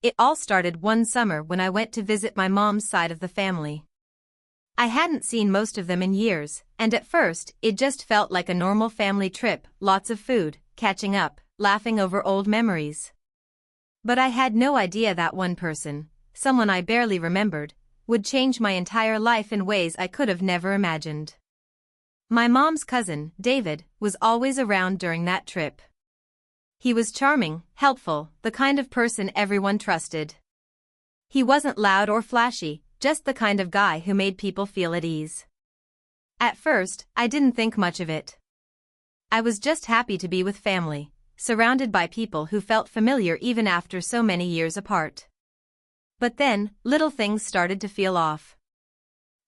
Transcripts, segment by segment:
It all started one summer when I went to visit my mom's side of the family. I hadn't seen most of them in years, and at first, it just felt like a normal family trip, lots of food, catching up, laughing over old memories. But I had no idea that one person, someone I barely remembered, would change my entire life in ways I could have never imagined. My mom's cousin, David, was always around during that trip. He was charming, helpful, the kind of person everyone trusted. He wasn't loud or flashy, just the kind of guy who made people feel at ease. At first, I didn't think much of it. I was just happy to be with family, surrounded by people who felt familiar even after so many years apart. But then, little things started to feel off.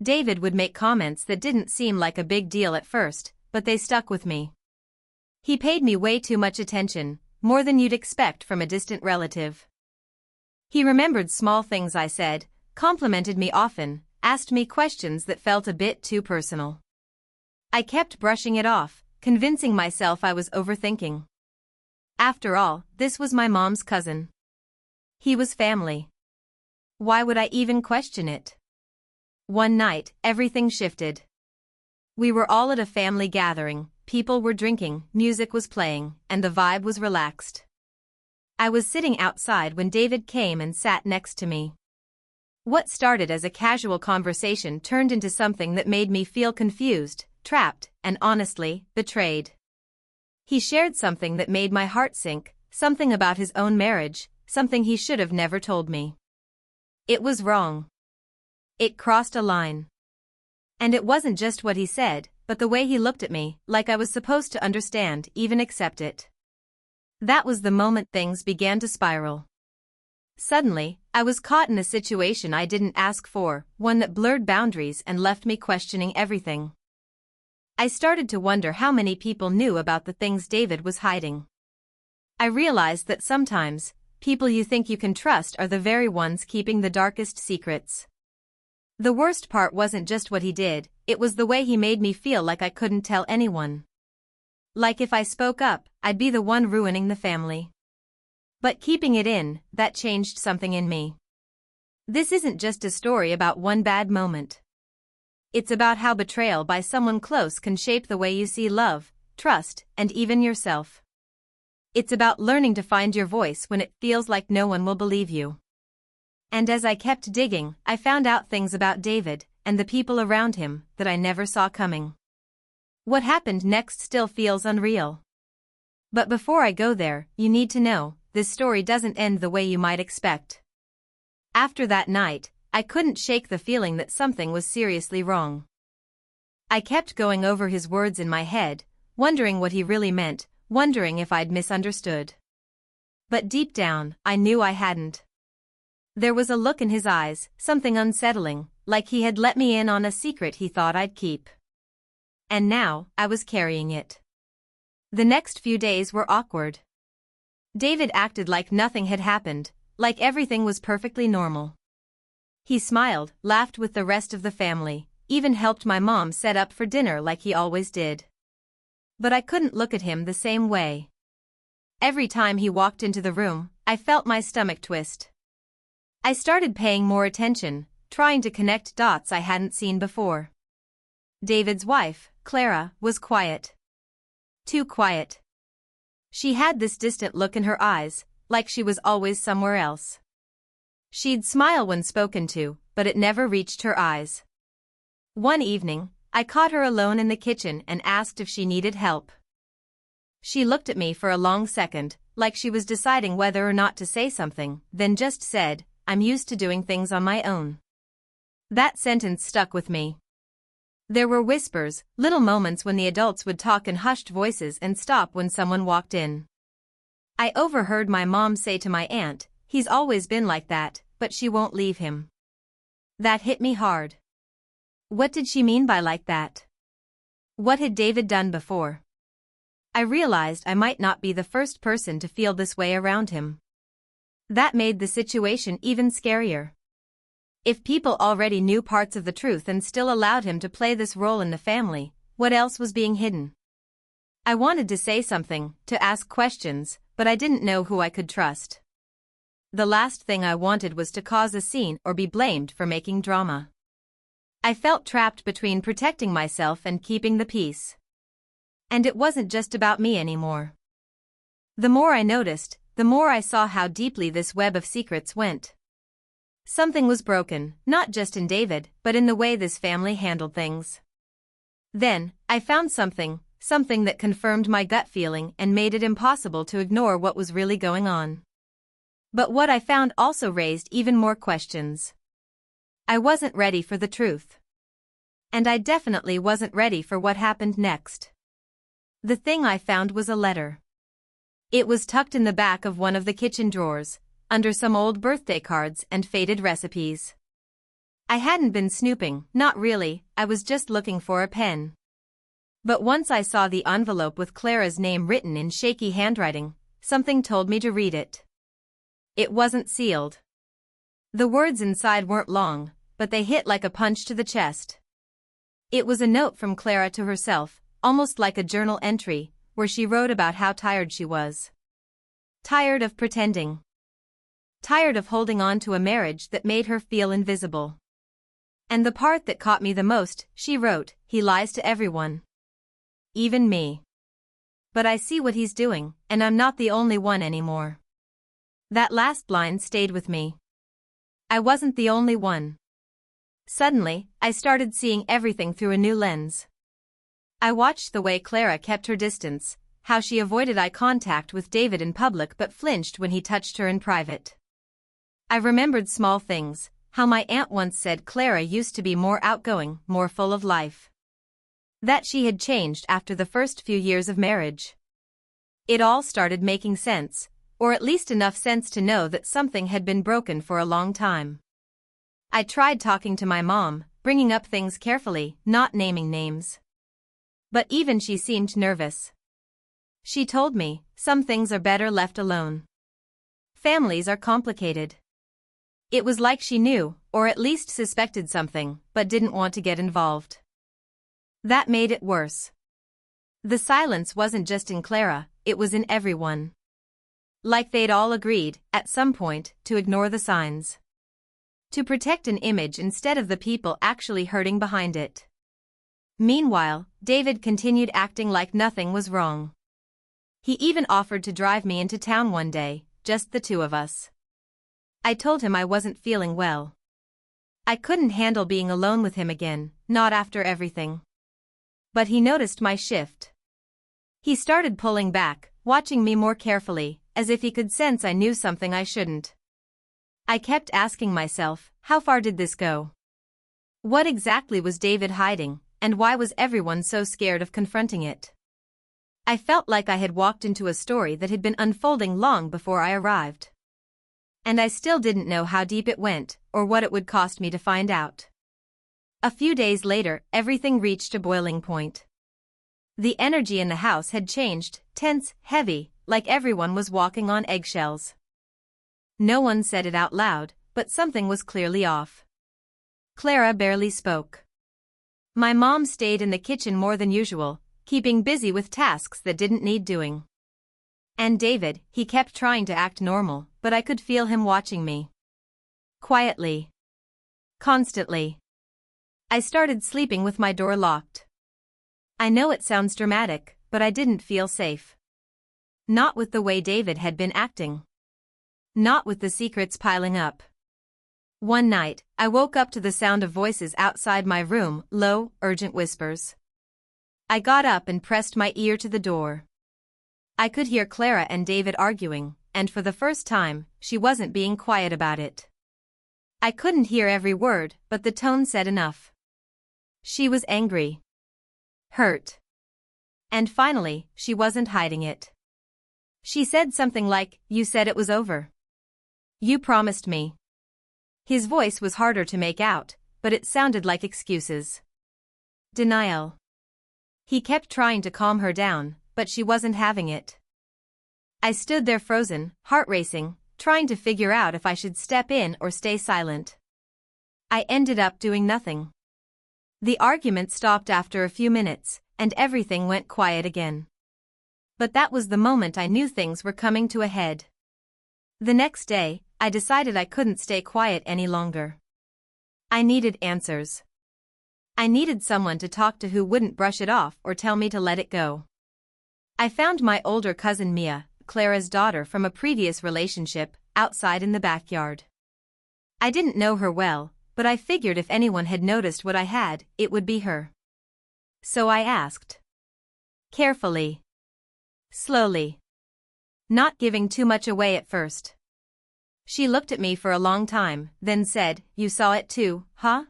David would make comments that didn't seem like a big deal at first, but they stuck with me. He paid me way too much attention, more than you'd expect from a distant relative. He remembered small things I said, complimented me often, asked me questions that felt a bit too personal. I kept brushing it off, convincing myself I was overthinking. After all, this was my mom's cousin. He was family. Why would I even question it? One night, everything shifted. We were all at a family gathering, people were drinking, music was playing, and the vibe was relaxed. I was sitting outside when David came and sat next to me. What started as a casual conversation turned into something that made me feel confused, trapped, and honestly, betrayed. He shared something that made my heart sink, something about his own marriage, something he should have never told me. It was wrong. It crossed a line. And it wasn't just what he said, but the way he looked at me, like I was supposed to understand, even accept it. That was the moment things began to spiral. Suddenly, I was caught in a situation I didn't ask for, one that blurred boundaries and left me questioning everything. I started to wonder how many people knew about the things David was hiding. I realized that sometimes, people you think you can trust are the very ones keeping the darkest secrets. The worst part wasn't just what he did, it was the way he made me feel like I couldn't tell anyone. Like if I spoke up, I'd be the one ruining the family. But keeping it in, that changed something in me. This isn't just a story about one bad moment. It's about how betrayal by someone close can shape the way you see love, trust, and even yourself. It's about learning to find your voice when it feels like no one will believe you. And as I kept digging, I found out things about David, and the people around him, that I never saw coming. What happened next still feels unreal. But before I go there, you need to know, this story doesn't end the way you might expect. After that night, I couldn't shake the feeling that something was seriously wrong. I kept going over his words in my head, wondering what he really meant, wondering if I'd misunderstood. But deep down, I knew I hadn't. There was a look in his eyes, something unsettling, like he had let me in on a secret he thought I'd keep. And now, I was carrying it. The next few days were awkward. David acted like nothing had happened, like everything was perfectly normal. He smiled, laughed with the rest of the family, even helped my mom set up for dinner like he always did. But I couldn't look at him the same way. Every time he walked into the room, I felt my stomach twist. I started paying more attention, trying to connect dots I hadn't seen before. David's wife, Clara, was quiet. Too quiet. She had this distant look in her eyes, like she was always somewhere else. She'd smile when spoken to, but it never reached her eyes. One evening, I caught her alone in the kitchen and asked if she needed help. She looked at me for a long second, like she was deciding whether or not to say something, then just said, "I'm used to doing things on my own." That sentence stuck with me. There were whispers, little moments when the adults would talk in hushed voices and stop when someone walked in. I overheard my mom say to my aunt, "He's always been like that, but she won't leave him." That hit me hard. What did she mean by like that? What had David done before? I realized I might not be the first person to feel this way around him. That made the situation even scarier. If people already knew parts of the truth and still allowed him to play this role in the family, what else was being hidden? I wanted to say something, to ask questions, but I didn't know who I could trust. the last thing I wanted was to cause a scene or be blamed for making drama. I felt trapped between protecting myself and keeping the peace. And it wasn't just about me anymore. The more I noticed, the more I saw how deeply this web of secrets went. Something was broken, not just in David, but in the way this family handled things. Then, I found something that confirmed my gut feeling and made it impossible to ignore what was really going on. But what I found also raised even more questions. I wasn't ready for the truth. And I definitely wasn't ready for what happened next. The thing I found was a letter. It was tucked in the back of one of the kitchen drawers, under some old birthday cards and faded recipes. I hadn't been snooping, not really, I was just looking for a pen. But once I saw the envelope with Clara's name written in shaky handwriting, something told me to read it. It wasn't sealed. The words inside weren't long, but they hit like a punch to the chest. It was a note from Clara to herself, almost like a journal entry, where she wrote about how tired she was. Tired of pretending. Tired of holding on to a marriage that made her feel invisible. And the part that caught me the most, she wrote, "He lies to everyone. Even me. But I see what he's doing, and I'm not the only one anymore." That last line stayed with me. I wasn't the only one. Suddenly, I started seeing everything through a new lens. I watched the way Clara kept her distance, how she avoided eye contact with David in public but flinched when he touched her in private. I remembered small things, how my aunt once said Clara used to be more outgoing, more full of life. That she had changed after the first few years of marriage. It all started making sense, or at least enough sense to know that something had been broken for a long time. I tried talking to my mom, bringing up things carefully, not naming names. But even she seemed nervous. She told me, some things are better left alone. Families are complicated. It was like she knew, or at least suspected something, but didn't want to get involved. That made it worse. The silence wasn't just in Clara, it was in everyone. Like they'd all agreed, at some point, to ignore the signs. To protect an image instead of the people actually hurting behind it. Meanwhile, David continued acting like nothing was wrong. He even offered to drive me into town one day, just the two of us. I told him I wasn't feeling well. I couldn't handle being alone with him again, not after everything. But he noticed my shift. He started pulling back, watching me more carefully, as if he could sense I knew something I shouldn't. I kept asking myself, how far did this go? What exactly was David hiding, and why was everyone so scared of confronting it? I felt like I had walked into a story that had been unfolding long before I arrived. And I still didn't know how deep it went, or what it would cost me to find out. A few days later, everything reached a boiling point. The energy in the house had changed, tense, heavy, like everyone was walking on eggshells. No one said it out loud, but something was clearly off. Clara barely spoke. My mom stayed in the kitchen more than usual, keeping busy with tasks that didn't need doing. And David, he kept trying to act normal, but I could feel him watching me. Quietly. Constantly. I started sleeping with my door locked. I know it sounds dramatic, but I didn't feel safe. Not with the way David had been acting. Not with the secrets piling up. One night, I woke up to the sound of voices outside my room, low, urgent whispers. I got up and pressed my ear to the door. I could hear Clara and David arguing, and for the first time, she wasn't being quiet about it. I couldn't hear every word, but the tone said enough. She was angry. Hurt. And finally, she wasn't hiding it. She said something like, "You said it was over. You promised me." His voice was harder to make out, but it sounded like excuses. Denial. He kept trying to calm her down, but she wasn't having it. I stood there frozen, heart racing, trying to figure out if I should step in or stay silent. I ended up doing nothing. The argument stopped after a few minutes, and everything went quiet again. But that was the moment I knew things were coming to a head. The next day, I decided I couldn't stay quiet any longer. I needed answers. I needed someone to talk to who wouldn't brush it off or tell me to let it go. I found my older cousin Mia, Clara's daughter from a previous relationship, outside in the backyard. I didn't know her well, but I figured if anyone had noticed what I had, it would be her. So I asked. Carefully. Slowly. Not giving too much away at first. She looked at me for a long time, then said, "You saw it too, huh?"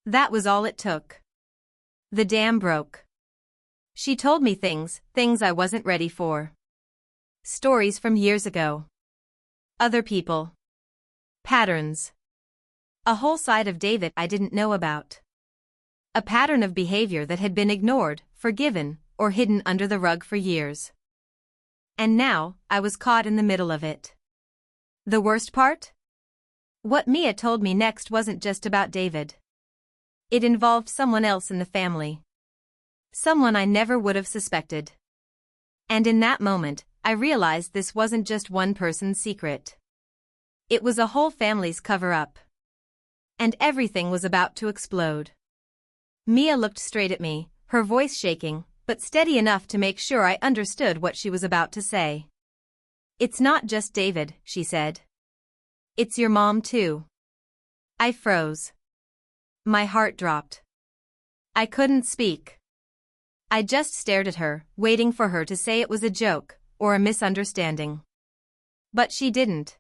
That was all it took. The dam broke. She told me things I wasn't ready for. Stories from years ago. Other people. Patterns. A whole side of David I didn't know about. A pattern of behavior that had been ignored, forgiven, or hidden under the rug for years. And now, I was caught in the middle of it. The worst part? What Mia told me next wasn't just about David. It involved someone else in the family. Someone I never would have suspected. And in that moment, I realized this wasn't just one person's secret. It was a whole family's cover-up. And everything was about to explode. Mia looked straight at me, her voice shaking, but steady enough to make sure I understood what she was about to say. "It's not just David," she said. "It's your mom too." I froze. My heart dropped. I couldn't speak. I just stared at her, waiting for her to say it was a joke, or a misunderstanding. But she didn't.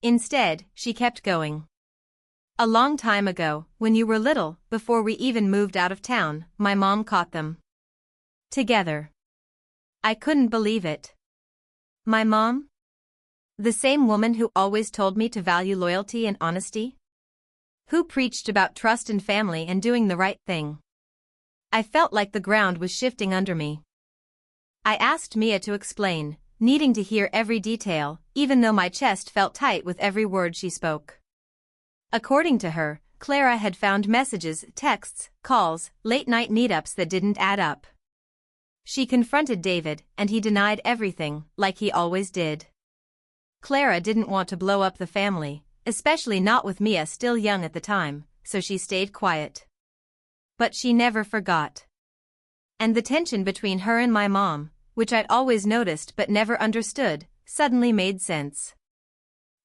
Instead, she kept going. "A long time ago, when you were little, before we even moved out of town, my mom caught them. Together." I couldn't believe it. My mom? The same woman who always told me to value loyalty and honesty? Who preached about trust in family and doing the right thing? I felt like the ground was shifting under me. I asked Mia to explain, needing to hear every detail, even though my chest felt tight with every word she spoke. According to her, Clara had found messages, texts, calls, late-night meetups that didn't add up. She confronted David, and he denied everything, like he always did. Clara didn't want to blow up the family, especially not with Mia still young at the time, so she stayed quiet. But she never forgot. And the tension between her and my mom, which I'd always noticed but never understood, suddenly made sense.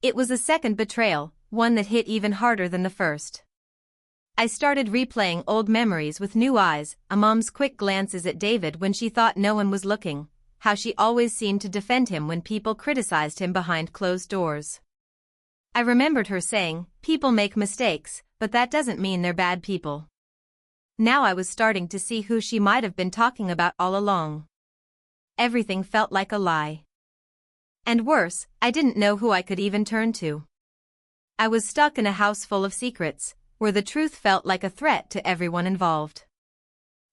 It was a second betrayal, one that hit even harder than the first. I started replaying old memories with new eyes, a mom's quick glances at David when she thought no one was looking, how she always seemed to defend him when people criticized him behind closed doors. I remembered her saying, "People make mistakes, but that doesn't mean they're bad people." Now I was starting to see who she might have been talking about all along. Everything felt like a lie. And worse, I didn't know who I could even turn to. I was stuck in a house full of secrets, where the truth felt like a threat to everyone involved.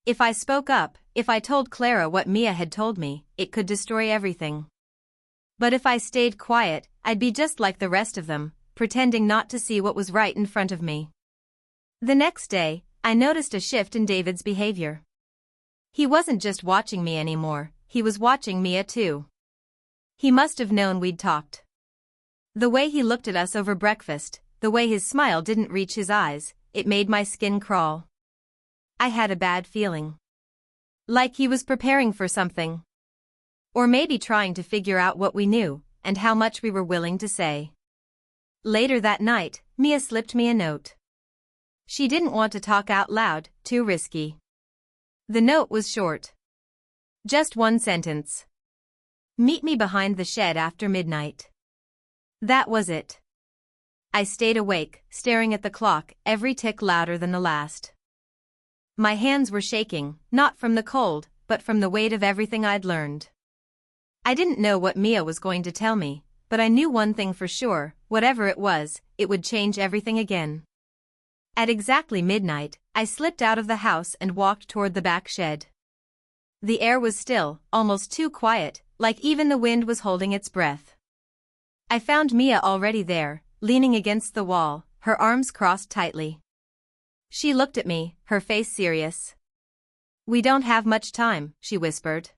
If I spoke up, if I told Clara what Mia had told me, it could destroy everything. But if I stayed quiet, I'd be just like the rest of them, pretending not to see what was right in front of me. The next day, I noticed a shift in David's behavior. He wasn't just watching me anymore, he was watching Mia too. He must have known we'd talked. The way he looked at us over breakfast, the way his smile didn't reach his eyes, it made my skin crawl. I had a bad feeling. Like he was preparing for something. Or maybe trying to figure out what we knew, and how much we were willing to say. Later that night, Mia slipped me a note. She didn't want to talk out loud, too risky. The note was short. Just one sentence. "Meet me behind the shed after midnight." That was it. I stayed awake, staring at the clock, every tick louder than the last. My hands were shaking, not from the cold, but from the weight of everything I'd learned. I didn't know what Mia was going to tell me, but I knew one thing for sure, whatever it was, it would change everything again. At exactly midnight, I slipped out of the house and walked toward the back shed. The air was still, almost too quiet, like even the wind was holding its breath. I found Mia already there, leaning against the wall, her arms crossed tightly. She looked at me, her face serious. "We don't have much time," she whispered.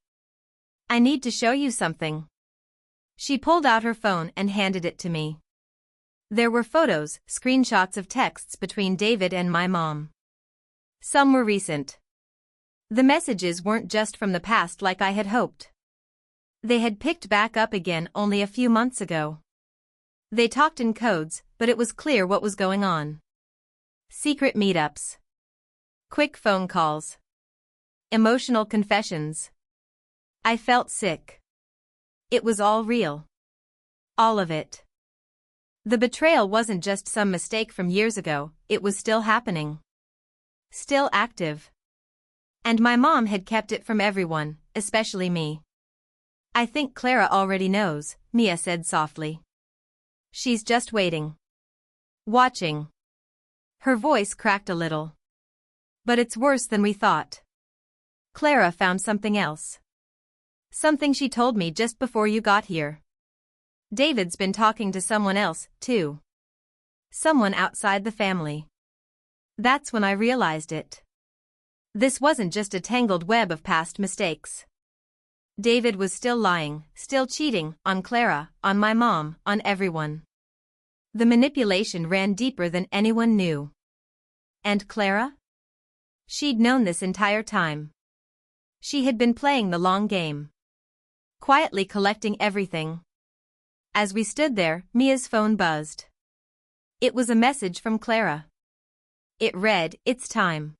"I need to show you something." She pulled out her phone and handed it to me. There were photos, screenshots of texts between David and my mom. Some were recent. The messages weren't just from the past like I had hoped. They had picked back up again only a few months ago. They talked in codes, but it was clear what was going on. Secret meetups. Quick phone calls. Emotional confessions. I felt sick. It was all real. All of it. The betrayal wasn't just some mistake from years ago, it was still happening. Still active. And my mom had kept it from everyone, especially me. I think Clara already knows, Mia said softly. She's just waiting. Watching. Her voice cracked a little. But it's worse than we thought. Clara found something else. Something she told me just before you got here. David's been talking to someone else, too. Someone outside the family. That's when I realized it. This wasn't just a tangled web of past mistakes. David was still lying, still cheating, on Clara, on my mom, on everyone. The manipulation ran deeper than anyone knew. And Clara? She'd known this entire time. She had been playing the long game. Quietly collecting everything. As we stood there, Mia's phone buzzed. It was a message from Clara. It read, "It's time."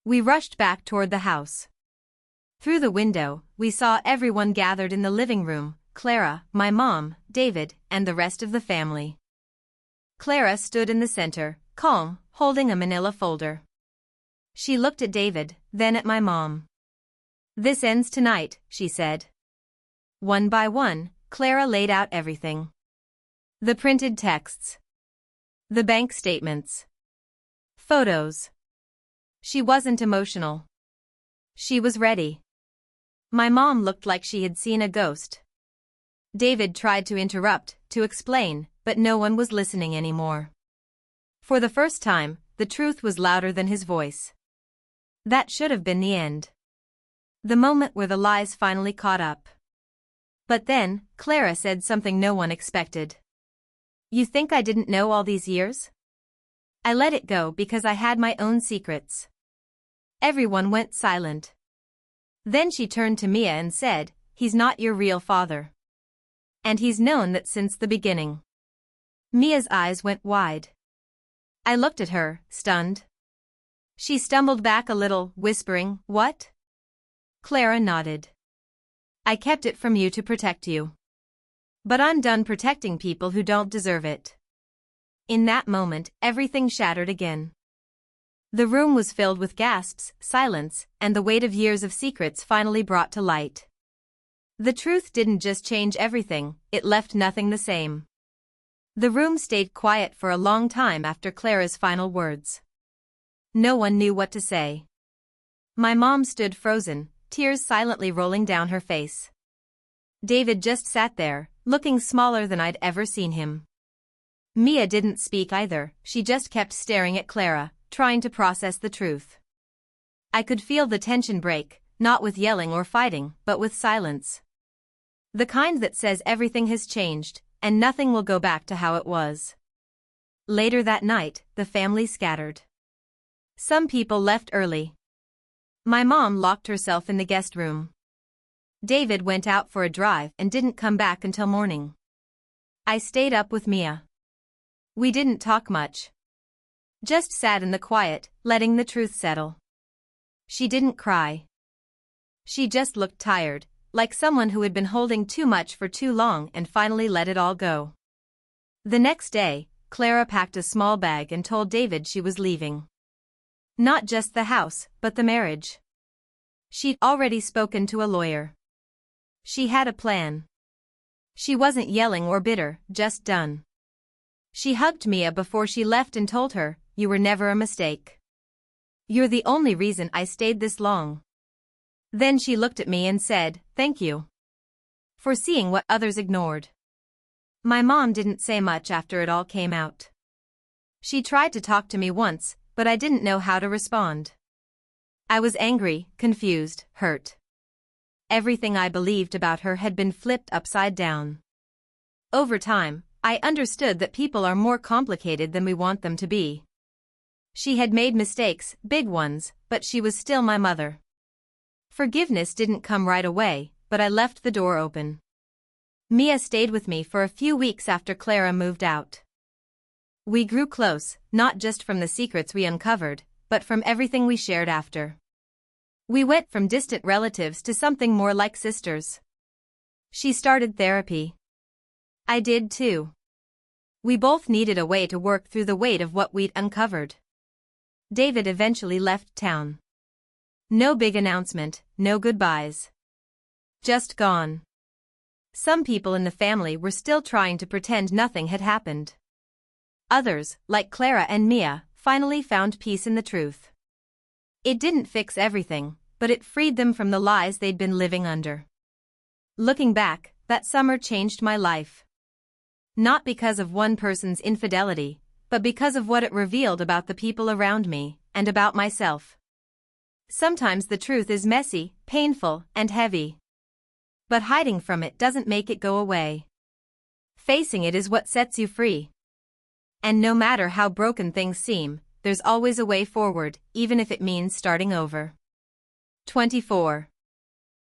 We rushed back toward the house. Through the window, we saw everyone gathered in the living room, Clara, my mom, David, and the rest of the family. Clara stood in the center, calm, holding a manila folder. She looked at David, then at my mom. "This ends tonight," she said. One by one, Clara laid out everything. The printed texts. The bank statements. Photos. She wasn't emotional. She was ready. My mom looked like she had seen a ghost. David tried to interrupt, to explain, but no one was listening anymore. For the first time, the truth was louder than his voice. That should have been the end. The moment where the lies finally caught up. But then, Clara said something no one expected. "You think I didn't know all these years? I let it go because I had my own secrets." Everyone went silent. Then she turned to Mia and said, "He's not your real father. And he's known that since the beginning." Mia's eyes went wide. I looked at her, stunned. She stumbled back a little, whispering, "What?" Clara nodded. "I kept it from you to protect you. But I'm done protecting people who don't deserve it." In that moment, everything shattered again. The room was filled with gasps, silence, and the weight of years of secrets finally brought to light. The truth didn't just change everything, it left nothing the same. The room stayed quiet for a long time after Clara's final words. No one knew what to say. My mom stood frozen, tears silently rolling down her face. David just sat there, looking smaller than I'd ever seen him. Mia didn't speak either, she just kept staring at Clara, trying to process the truth. I could feel the tension break, not with yelling or fighting, but with silence. The kind that says everything has changed, and nothing will go back to how it was. Later that night, the family scattered. Some people left early. My mom locked herself in the guest room. David went out for a drive and didn't come back until morning. I stayed up with Mia. We didn't talk much. Just sat in the quiet, letting the truth settle. She didn't cry. She just looked tired, like someone who had been holding too much for too long and finally let it all go. The next day, Clara packed a small bag and told David she was leaving. Not just the house, but the marriage. She'd already spoken to a lawyer. She had a plan. She wasn't yelling or bitter, just done. She hugged Mia before she left and told her, "You were never a mistake. You're the only reason I stayed this long." Then she looked at me and said, "Thank you for seeing what others ignored." My mom didn't say much after it all came out. She tried to talk to me once, but I didn't know how to respond. I was angry, confused, hurt. Everything I believed about her had been flipped upside down. Over time, I understood that people are more complicated than we want them to be. She had made mistakes, big ones, but she was still my mother. Forgiveness didn't come right away, but I left the door open. Mia stayed with me for a few weeks after Clara moved out. We grew close, not just from the secrets we uncovered, but from everything we shared after. We went from distant relatives to something more like sisters. She started therapy. I did too. We both needed a way to work through the weight of what we'd uncovered. David eventually left town. No big announcement, no goodbyes. Just gone. Some people in the family were still trying to pretend nothing had happened. Others, like Clara and Mia, finally found peace in the truth. It didn't fix everything, but it freed them from the lies they'd been living under. Looking back, that summer changed my life. Not because of one person's infidelity, but because of what it revealed about the people around me, and about myself. Sometimes the truth is messy, painful, and heavy. But hiding from it doesn't make it go away. Facing it is what sets you free. And no matter how broken things seem, there's always a way forward, even if it means starting over. 24.